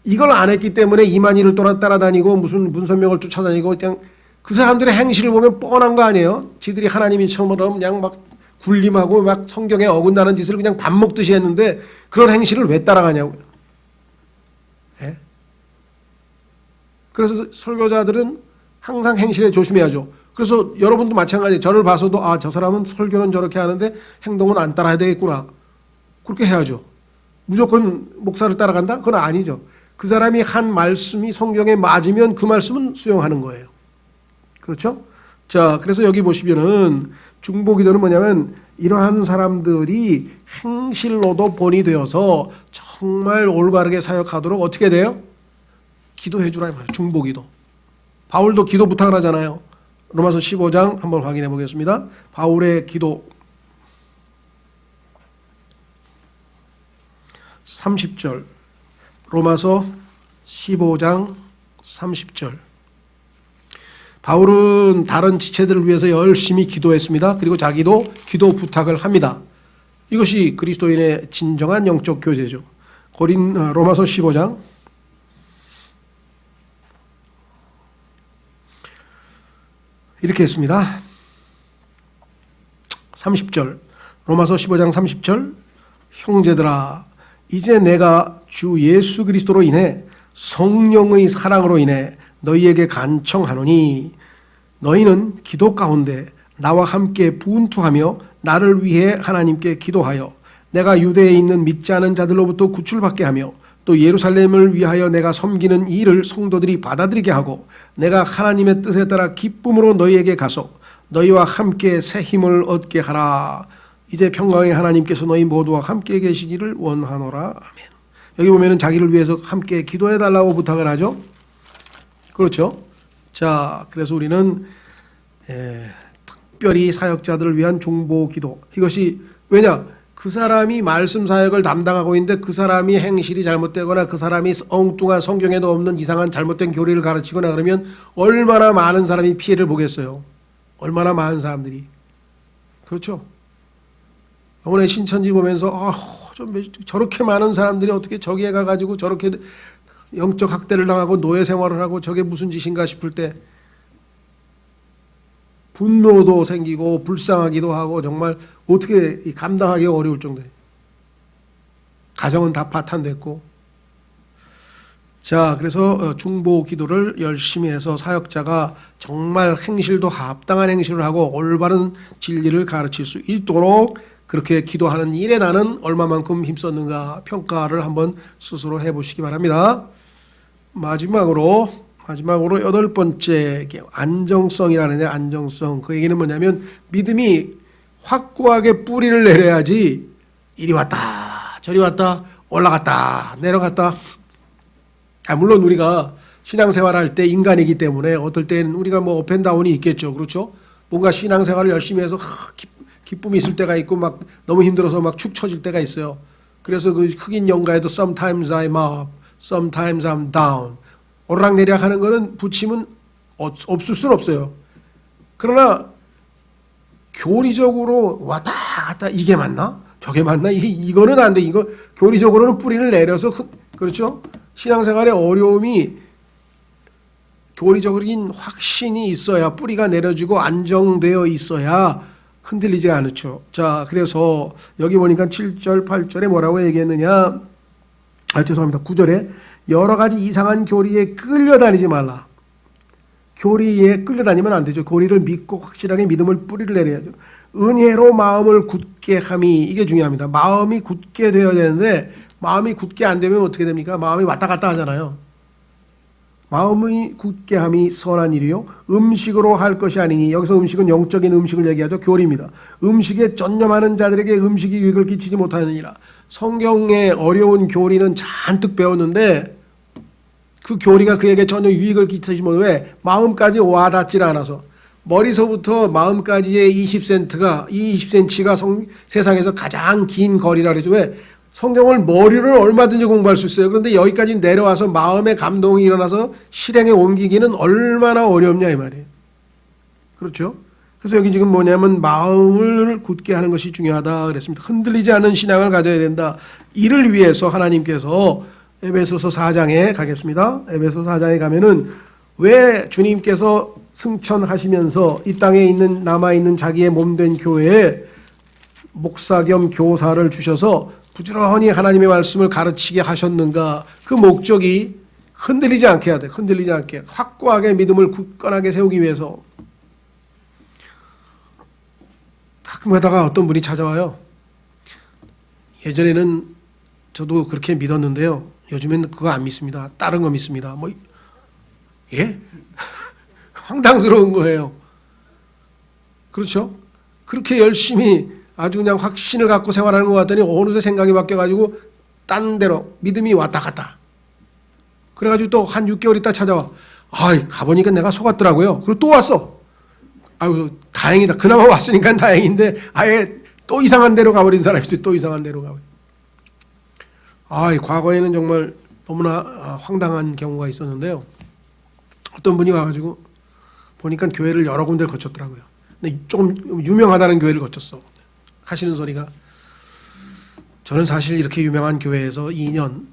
이걸 안 했기 때문에 이만희를 따라다니고 무슨 문선명을 쫓아다니고 그냥 그 사람들의 행실을 보면 뻔한 거 아니에요? 지들이 하나님이처럼 그냥 막 군림하고 막 성경에 어긋나는 짓을 그냥 밥 먹듯이 했는데 그런 행실을 왜 따라가냐고요. 예? 그래서 설교자들은 항상 행실에 조심해야죠. 그래서 여러분도 마찬가지예요. 저를 봐서도 아, 저 사람은 설교는 저렇게 하는데 행동은 안 따라야 되겠구나. 그렇게 해야죠. 무조건 목사를 따라간다? 그건 아니죠. 그 사람이 한 말씀이 성경에 맞으면 그 말씀은 수용하는 거예요. 그렇죠? 자, 그래서 여기 보시면은 중보기도는 뭐냐면 이러한 사람들이 행실로도 본이 되어서 정말 올바르게 사역하도록 어떻게 돼요? 기도해 주라 이 말이에요. 중보기도. 바울도 기도 부탁을 하잖아요. 로마서 15장 한번 확인해 보겠습니다. 바울의 기도 30절. 로마서 15장 30절. 바울은 다른 지체들을 위해서 열심히 기도했습니다. 그리고 자기도 기도 부탁을 합니다. 이것이 그리스도인의 진정한 영적 교제죠. 로마서 15장 이렇게 했습니다. 30절 로마서 15장 30절 형제들아 이제 내가 주 예수 그리스도로 인해 성령의 사랑으로 인해 너희에게 간청하노니 너희는 기도 가운데 나와 함께 분투하며 나를 위해 하나님께 기도하여 내가 유대에 있는 믿지 않은 자들로부터 구출받게 하며 또 예루살렘을 위하여 내가 섬기는 일을 성도들이 받아들이게 하고 내가 하나님의 뜻에 따라 기쁨으로 너희에게 가서 너희와 함께 새 힘을 얻게 하라. 이제 평강의 하나님께서 너희 모두와 함께 계시기를 원하노라. 아멘. 여기 보면은 자기를 위해서 함께 기도해 달라고 부탁을 하죠. 그렇죠? 자, 그래서 우리는 특별히 사역자들을 위한 중보 기도. 이것이 왜냐? 그 사람이 말씀 사역을 담당하고 있는데 그 사람이 행실이 잘못되거나 그 사람이 엉뚱한 성경에도 없는 이상한 잘못된 교리를 가르치거나 그러면 얼마나 많은 사람이 피해를 보겠어요. 얼마나 많은 사람들이. 그렇죠? 이번에 신천지 보면서 저렇게 많은 사람들이 어떻게 저기에 가가지고 저렇게 영적 학대를 당하고 노예 생활을 하고 저게 무슨 짓인가 싶을 때 분노도 생기고 불쌍하기도 하고 정말 어떻게 감당하기 어려울 정도예요. 가정은 다 파탄됐고. 자, 그래서 중보 기도를 열심히 해서 사역자가 정말 행실도 합당한 행실을 하고 올바른 진리를 가르칠 수 있도록 그렇게 기도하는 일에 나는 얼마만큼 힘썼는가 평가를 한번 스스로 해보시기 바랍니다. 마지막으로 8번째 안정성이라는 안정성. 그 얘기는 뭐냐면 믿음이 확고하게 뿌리를 내려야지 이리 왔다 저리 왔다 올라갔다 내려갔다. 물론 우리가 신앙생활할 때 인간이기 때문에 어떨 때는 우리가 뭐 업앤다운이 있겠죠. 그렇죠? 뭔가 신앙생활을 열심히 해서 기쁨이 있을 때가 있고 막 너무 힘들어서 막 축 처질 때가 있어요. 그래서 그 흑인 연가에도 sometimes I'm up, sometimes I'm down. 오르락내리락 하는 거는 붙이면 없을 수는 없어요. 그러나 교리적으로 왔다 갔다 이게 맞나? 저게 맞나? 이거는 안 돼. 이거 교리적으로는 뿌리를 내려서 그렇죠? 신앙생활의 어려움이 교리적인 확신이 있어야, 뿌리가 내려지고 안정되어 있어야 흔들리지 않죠. 자, 그래서 여기 보니까 7절, 8절에 뭐라고 얘기했느냐? 죄송합니다. 9절에 여러 가지 이상한 교리에 끌려다니지 말라. 교리에 끌려다니면 안 되죠. 교리를 믿고 확실하게 믿음을 뿌리를 내려야죠. 은혜로 마음을 굳게 함이, 이게 중요합니다. 마음이 굳게 되어야 되는데 마음이 굳게 안 되면 어떻게 됩니까? 마음이 왔다 갔다 하잖아요. 마음이 굳게 함이 선한 일이요 음식으로 할 것이 아니니, 여기서 음식은 영적인 음식을 얘기하죠. 교리입니다. 음식에 전념하는 자들에게 음식이 유익을 끼치지 못하느니라. 성경의 어려운 교리는 잔뜩 배웠는데 그 교리가 그에게 전혀 유익을 끼치지 못해. 왜? 마음까지 와닿질 않아서. 머리서부터 마음까지의 20cm가 세상에서 가장 긴 거리라 그러죠. 왜? 성경을 머리를 얼마든지 공부할 수 있어요. 그런데 여기까지 내려와서 마음의 감동이 일어나서 실행에 옮기기는 얼마나 어렵냐 이 말이에요. 그렇죠? 그래서 여기 지금 뭐냐면 마음을 굳게 하는 것이 중요하다 그랬습니다. 흔들리지 않는 신앙을 가져야 된다. 이를 위해서 하나님께서 에베소서 4장에 가겠습니다. 에베소 4장에 가면은 왜 주님께서 승천하시면서 이 땅에 있는 남아있는 자기의 몸된 교회에 목사 겸 교사를 주셔서 부지런히 하나님의 말씀을 가르치게 하셨는가? 그 목적이 흔들리지 않게 해야 돼. 흔들리지 않게. 확고하게 믿음을 굳건하게 세우기 위해서. 가끔 하다가 어떤 분이 찾아와요. 예전에는 저도 그렇게 믿었는데요. 요즘엔 그거 안 믿습니다. 다른 거 믿습니다. 뭐, 예? 황당스러운 거예요. 그렇죠? 그렇게 열심히 아주 그냥 확신을 갖고 생활하는 것 같더니 어느새 생각이 바뀌어가지고 딴 데로 믿음이 왔다 갔다. 그래가지고 또 한 6개월 있다 찾아와. 가보니까 내가 속았더라고요. 그리고 또 왔어. 아유, 다행이다. 그나마 왔으니까 다행인데 아예 또 이상한 데로 가버린 사람이 있어요. 또 이상한 데로 가버린. 과거에는 정말 너무나 황당한 경우가 있었는데요. 어떤 분이 와가지고 보니까 교회를 여러 군데를 거쳤더라고요. 근데 조금 유명하다는 교회를 거쳤어. 하시는 소리가, 저는 사실 이렇게 유명한 교회에서 2년,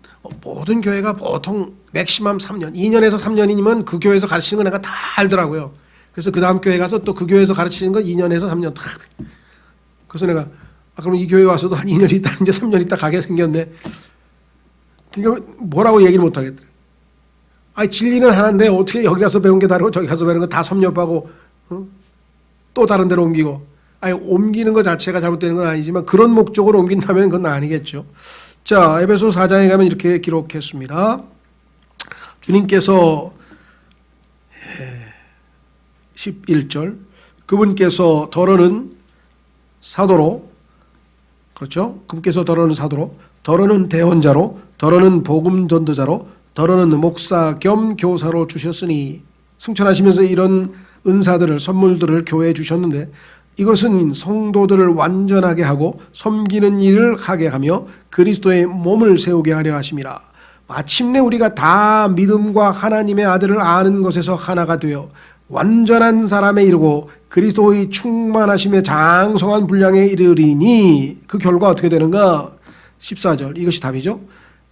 모든 교회가 보통 맥시멈 3년, 2년에서 3년이면 그 교회에서 가르치는 거 내가 다 알더라고요. 그래서 그 다음 교회 가서 또 그 교회에서 가르치는 거 2년에서 3년 다. 그래서 내가 그럼 이 교회 와서도 한 2년 있다 이제 3년 있다 가게 생겼네. 그러니까 뭐라고 얘기를 못 하겠더라고요. 진리는 하나인데 어떻게 여기 가서 배운 게 다르고 저기 가서 배우는 거 다 섭렵하고 또 다른 데로 옮기고. 옮기는 것 자체가 잘못되는 건 아니지만 그런 목적으로 옮긴다면 그건 아니겠죠. 자, 에베소 4장에 가면 이렇게 기록했습니다. 주님께서 11절 그분께서 더러는 사도로, 그렇죠? 그분께서 더러는 사도로, 더러는 대언자로, 더러는 복음 전도자로, 더러는 목사 겸 교사로 주셨으니, 승천하시면서 이런 은사들을, 선물들을 교회에 주셨는데 이것은 성도들을 완전하게 하고 섬기는 일을 하게 하며 그리스도의 몸을 세우게 하려 하심이라. 마침내 우리가 다 믿음과 하나님의 아들을 아는 것에서 하나가 되어 완전한 사람에 이르고 그리스도의 충만하심의 장성한 분량에 이르리니, 그 결과 어떻게 되는가? 14절, 이것이 답이죠.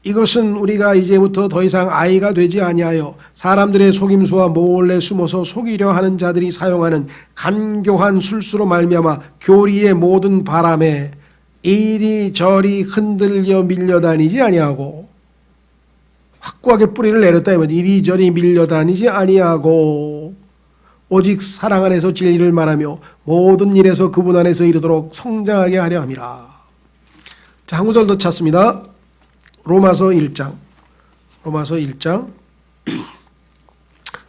이것은 우리가 이제부터 더 이상 아이가 되지 아니하여 사람들의 속임수와 몰래 숨어서 속이려 하는 자들이 사용하는 간교한 술수로 말미암아 교리의 모든 바람에 이리저리 흔들려 밀려다니지 아니하고, 확고하게 뿌리를 내렸다 하면 이리저리 밀려다니지 아니하고 오직 사랑 안에서 진리를 말하며 모든 일에서 그분 안에서 이르도록 성장하게 하려 함이라. 자, 한 구절 더 찾습니다. 로마서 1장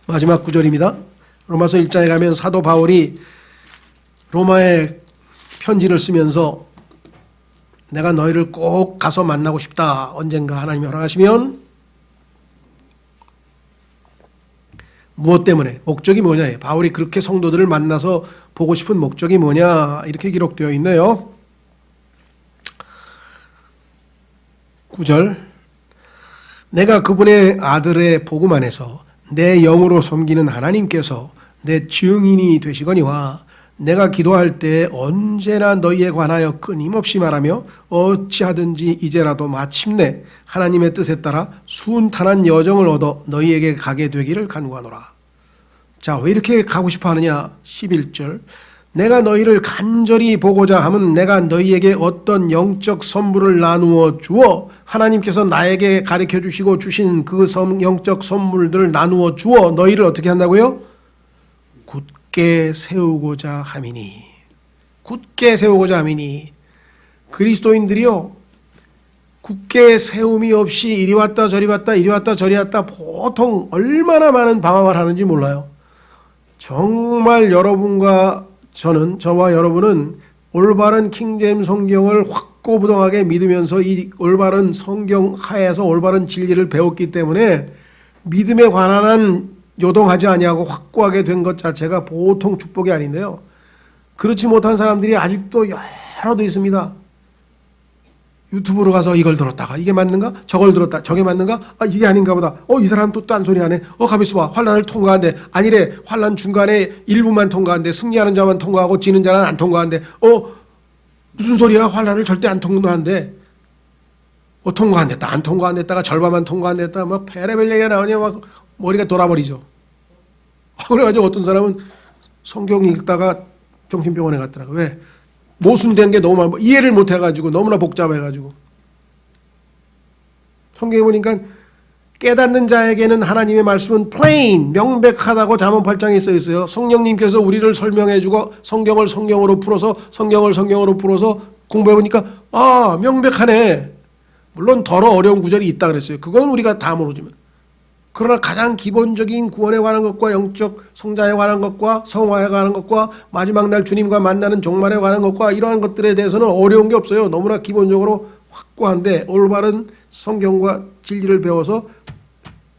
마지막 구절입니다. 로마서 1장에 가면 사도 바울이 로마에 편지를 쓰면서 내가 너희를 꼭 가서 만나고 싶다. 언젠가 하나님이 허락하시면. 무엇 때문에? 목적이 뭐냐? 바울이 그렇게 성도들을 만나서 보고 싶은 목적이 뭐냐? 이렇게 기록되어 있네요. 9절, 내가 그분의 아들의 복음 안에서 내 영으로 섬기는 하나님께서 내 증인이 되시거니와 내가 기도할 때 언제나 너희에 관하여 끊임없이 말하며 어찌하든지 이제라도 마침내 하나님의 뜻에 따라 순탄한 여정을 얻어 너희에게 가게 되기를 간구하노라. 자, 왜 이렇게 가고 싶어 하느냐? 11절. 내가 너희를 간절히 보고자 함은 내가 너희에게 어떤 영적 선물을 나누어 주어 하나님께서 나에게 가르쳐 주시고 주신 그 영적 선물들을 나누어 주어 너희를 어떻게 한다고요? 굳게 세우고자 함이니. 굳게 세우고자 함이니. 그리스도인들이요, 굳게 세움이 없이 이리 왔다 저리 왔다 이리 왔다 저리 왔다 보통 얼마나 많은 방황을 하는지 몰라요. 정말 여러분과 저와 여러분은 올바른 킹제임스 성경을 확고부동하게 믿으면서 이 올바른 성경 하에서 올바른 진리를 배웠기 때문에 믿음에 관한 한 요동하지 아니하고 확고하게 된 것 자체가 보통 축복이 아닌데요. 그렇지 못한 사람들이 아직도 여러도 있습니다. 유튜브로 가서 이걸 들었다가 이게 맞는가? 저걸 들었다. 저게 맞는가? 아, 이게 아닌가 보다. 이 사람 또 딴소리 하네. 가만 있어봐. 환란을 통과한대. 아니래. 환란 중간에 일부만 통과한대. 승리하는 자만 통과하고 지는 자는 안 통과한대. 무슨 소리야? 환란을 절대 안 통과한대. 통과한댔다. 안 통과한댔다가 절반만 통과한댔다. 막 페레벨 얘기가 나오냐. 막 머리가 돌아버리죠. 그래가지고 어떤 사람은 성경 읽다가 정신병원에 갔더라고. 왜? 모순된 게 너무 많아. 이해를 못 해가지고 너무나 복잡해가지고. 성경에 보니까 깨닫는 자에게는 하나님의 말씀은 plain, 명백하다고 잠언 8장에 써 있어요. 성령님께서 우리를 설명해주고 성경을 성경으로 풀어서 공부해보니까 명백하네. 물론 더러 어려운 구절이 있다 그랬어요. 그건 우리가 다 모르지만. 그러나 가장 기본적인 구원에 관한 것과 영적 성자에 관한 것과 성화에 관한 것과 마지막 날 주님과 만나는 종말에 관한 것과 이러한 것들에 대해서는 어려운 게 없어요. 너무나 기본적으로 확고한데 올바른 성경과 진리를 배워서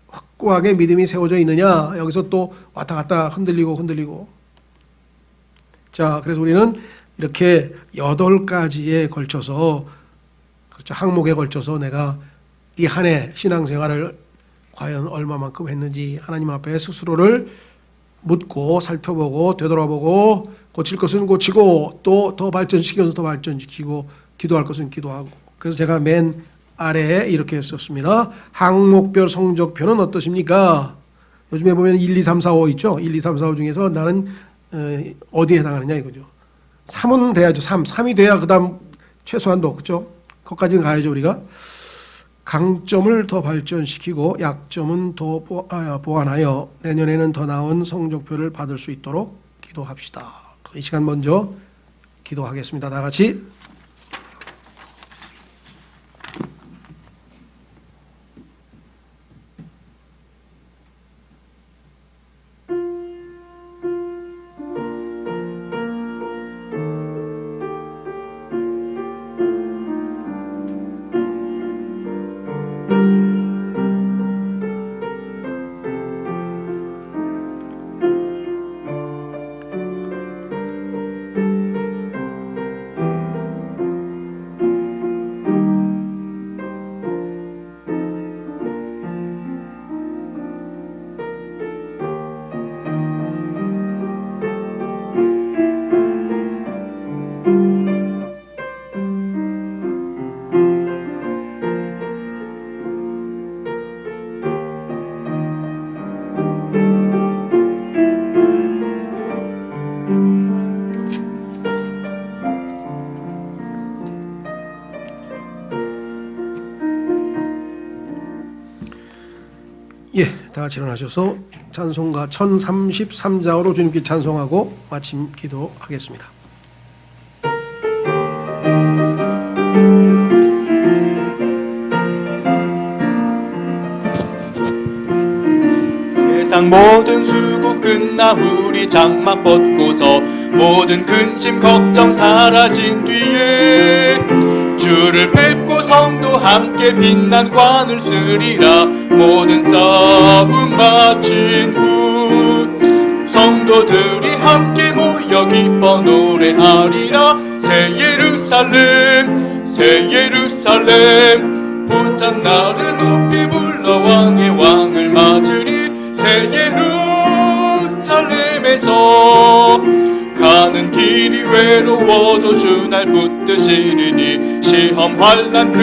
확고하게 믿음이 세워져 있느냐. 여기서 또 왔다 갔다 흔들리고. 자, 그래서 우리는 이렇게 8가지에 걸쳐서, 그렇죠, 항목에 걸쳐서 내가 이 한 해 신앙생활을 과연 얼마만큼 했는지 하나님 앞에 스스로를 묻고 살펴보고 되돌아보고 고칠 것은 고치고 또 더 발전시키면서 더 발전시키고 기도할 것은 기도하고. 그래서 제가 맨 아래에 이렇게 썼습니다. 항목별 성적표는 어떠십니까? 요즘에 보면 1, 2, 3, 4, 5 있죠? 1, 2, 3, 4, 5 중에서 나는 어디에 해당하느냐 이거죠. 3은 돼야죠. 3이 돼야 그 다음 최소한도 그렇죠? 거기까지는 가야죠 우리가. 강점을 더 발전시키고 약점은 더 보완하여 내년에는 더 나은 성적표를 받을 수 있도록 기도합시다. 이 시간 먼저 기도하겠습니다. 다 같이. 다 같이 일어나셔서 찬송가 1033장으로 주님께 찬송하고 마침 기도하겠습니다. 세상 모든 수고 끝나 우리 장막 벗고서 모든 근심 걱정 사라진 뒤에 주를 뵙고 성도 함께 빛난 관을 쓰리라. 모든 싸움 마친 후 성도들이 함께 모여 기뻐 노래하리라. 새 예루살렘 새 예루살렘 호산나를 높이 불러 왕의 왕을 맞으리. 새 예루살렘에서 가는 길이 외로워도 주 날 붙드시리니 시험 환난